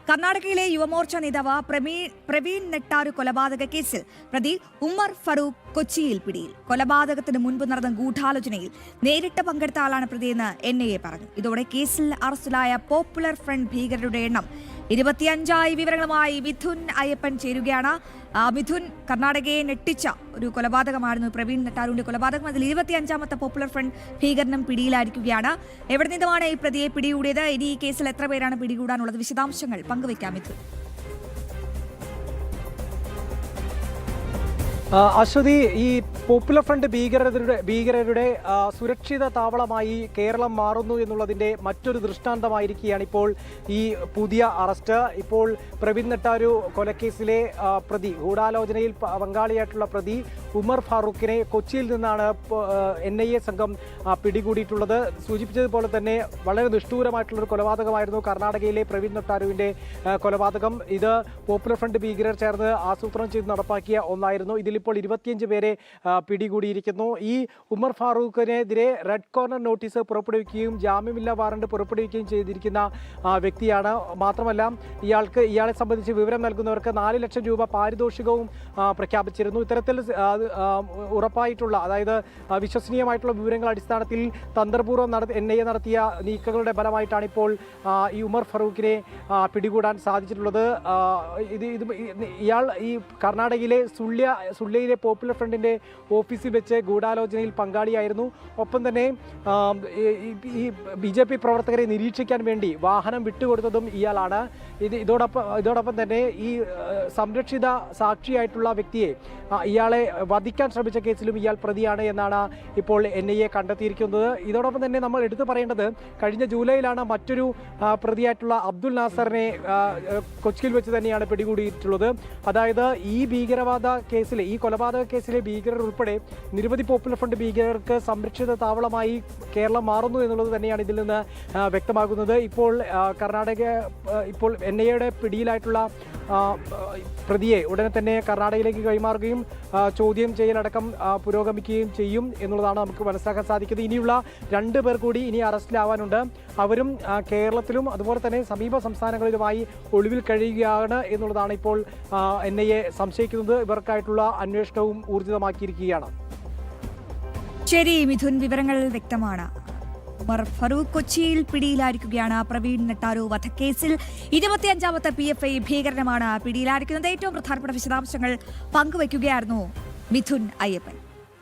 കർണാടകയിലെ യുവമോർച്ച നേതാവ് പ്രവീൺ നെട്ടാരു കൊലപാതക കേസിൽ പ്രതി ഉമർ ഫറൂഖ് കൊച്ചിയിൽ പിടിയിൽ. കൊലപാതകത്തിന് മുൻപ് നടന്ന ഗൂഢാലോചനയിൽ നേരിട്ട് പങ്കെടുത്ത ആളാണ് പ്രതിയെന്ന് NIA പറഞ്ഞു. ഇതോടെ കേസിൽ അറസ്റ്റിലായ പോപ്പുലർ ഫ്രണ്ട് ഭീകരരുടെ എണ്ണം 25 വിവരങ്ങളുമായി മിഥുൻ അയ്യപ്പൻ ചേരുകയാണ്. മിഥുൻ, കർണാടകയെ ഞെട്ടിച്ച ഒരു കൊലപാതകമായിരുന്നു പ്രവീൺ നെട്ടാരുവിന്റെ കൊലപാതകം. അതിൽ 25ാമത്തെ പോപ്പുലർ ഫ്രണ്ട് ഭീകരനും പിടിയിലായിരിക്കുകയാണ്. എവിടെ നിന്നുമാണ് ഈ പ്രതിയെ പിടികൂടിയത്? ഇനി ഈ കേസിൽ എത്ര പേരാണ് പിടികൂടാനുള്ളത്? വിശദാംശങ്ങൾ പങ്കുവയ്ക്കാം മിഥുൻ. അശ്വതി, ഈ പോപ്പുലർ ഫ്രണ്ട് ഭീകരരുടെ സുരക്ഷിത താവളമായി കേരളം മാറുന്നു എന്നുള്ളതിൻ്റെ മറ്റൊരു ദൃഷ്ടാന്തമായിരിക്കുകയാണ് ഇപ്പോൾ ഈ പുതിയ അറസ്റ്റ്. ഇപ്പോൾ പ്രവീൺ നെട്ടാരു കൊലക്കേസിലെ പ്രതി, ഗൂഢാലോചനയിൽ പങ്കാളിയായിട്ടുള്ള പ്രതി ഉമർ ഫാറൂഖിനെ കൊച്ചിയിൽ നിന്നാണ് NIA സംഘം പിടികൂടിയിട്ടുള്ളത്. സൂചിപ്പിച്ചതുപോലെ തന്നെ വളരെ നിഷ്ഠൂരമായിട്ടുള്ളൊരു കൊലപാതകമായിരുന്നു കർണാടകയിലെ പ്രവീൺ നെട്ടാരുവിൻ്റെ കൊലപാതകം. ഇത് പോപ്പുലർ ഫ്രണ്ട് ഭീകരർ ചേർന്ന് ആസൂത്രണം ചെയ്ത് നടപ്പാക്കിയ ഒന്നായിരുന്നു. ഇതിലിപ്പോൾ 25 പേരെ പിടികൂടിയിരിക്കുന്നു. ഈ ഉമർ ഫാറൂഖിനെതിരെ റെഡ് കോർണർ നോട്ടീസ് പുറപ്പെടുവിക്കുകയും ജാമ്യമില്ലാ വാറണ്ട് പുറപ്പെടുവിക്കുകയും ചെയ്തിരിക്കുന്ന വ്യക്തിയാണ്. മാത്രമല്ല, ഇയാളെ സംബന്ധിച്ച് വിവരം നൽകുന്നവർക്ക് 4 ലക്ഷം രൂപ പാരിതോഷികവും പ്രഖ്യാപിച്ചിരുന്നു. ഇത്തരത്തിൽ ഉറപ്പായിട്ടുള്ള, അതായത് വിശ്വസനീയമായിട്ടുള്ള വിവരങ്ങളുടെ അടിസ്ഥാനത്തിൽ തന്ത്രപൂർവ്വം NIA നടത്തിയ നീക്കങ്ങളുടെ ഫലമായിട്ടാണ് ഇപ്പോൾ ഈ ഉമർ ഫറൂഖിനെ പിടികൂടാൻ സാധിച്ചിട്ടുള്ളത്. ഇയാൾ ഈ കർണാടകയിലെ സുള്ളിയിലെ പോപ്പുലർ ഫ്രണ്ടിൻ്റെ ഓഫീസിൽ വെച്ച് ഗൂഢാലോചനയിൽ പങ്കാളിയായിരുന്നു. ഒപ്പം തന്നെ ഈ BJP പ്രവർത്തകരെ നിരീക്ഷിക്കാൻ വേണ്ടി വാഹനം വിട്ടുകൊടുത്തതും ഇയാളാണ്. ഇതോടൊപ്പം തന്നെ ഈ സംരക്ഷിത സാക്ഷിയായിട്ടുള്ള വ്യക്തിയെ, ഇയാളെ വധിക്കാൻ ശ്രമിച്ച കേസിലും ഇയാൾ പ്രതിയാണ് എന്നാണ് ഇപ്പോൾ NIA കണ്ടെത്തിയിരിക്കുന്നത്. ഇതോടൊപ്പം തന്നെ നമ്മൾ എടുത്തു പറയേണ്ടത്, കഴിഞ്ഞ ജൂലൈയിലാണ് മറ്റൊരു പ്രതിയായിട്ടുള്ള അബ്ദുൽ നാസറിനെ കൊച്ചിയിൽ വെച്ച് തന്നെയാണ് പിടികൂടിയിട്ടുള്ളത്. അതായത് ഈ ഭീകരവാദ കേസിലെ, ഈ കൊലപാതക കേസിലെ ഭീകരർ ഉൾപ്പെടെ നിരവധി പോപ്പുലർ ഫ്രണ്ട് ഭീകരർക്ക് സംരക്ഷിത താവളമായി കേരളം മാറുന്നു എന്നുള്ളത് തന്നെയാണ് ഇതിൽ നിന്ന് വ്യക്തമാകുന്നത്. ഇപ്പോൾ ഇപ്പോൾ NIAയുടെ പിടിയിലായിട്ടുള്ള പ്രതിയെ ഉടനെ തന്നെ കർണാടകയിലേക്ക് കൈമാറുകയും ചോദ്യം ചെയ്യലടക്കം പുരോഗമിക്കുകയും ചെയ്യും എന്നുള്ളതാണ് നമുക്ക് മനസ്സിലാക്കാൻ സാധിക്കുന്നത്. ഇനിയുള്ള 2 പേർ കൂടി ഇനി അറസ്റ്റിലാവാനുണ്ട്. അവരും കേരളത്തിലും അതുപോലെ തന്നെ സമീപ സംസ്ഥാനങ്ങളിലുമായി ഒളിവിൽ കഴിയുകയാണ് എന്നുള്ളതാണ് ഇപ്പോൾ NIA സംശയിക്കുന്നത്. ഇവർക്കായിട്ടുള്ള അന്വേഷണവും ഊർജിതമാക്കിയിരിക്കുകയാണ്. ശരി മിഥുൻ, വിവരങ്ങൾ വ്യക്തമാണ്. ഉമർ ഫറൂഖ് കൊച്ചിയിൽ പിടിയിലായിരിക്കുകയാണ്. പ്രവീൺ നെട്ടാരു വധക്കേസിൽ 25ാമത്തെ PFI ഭീകരനുമാണ് പിടിയിലായിരിക്കുന്നത്. ഏറ്റവും പ്രധാനപ്പെട്ട വിശദാംശങ്ങൾ പങ്കുവയ്ക്കുകയായിരുന്നു മിഥുൻ അയ്യപ്പൻ.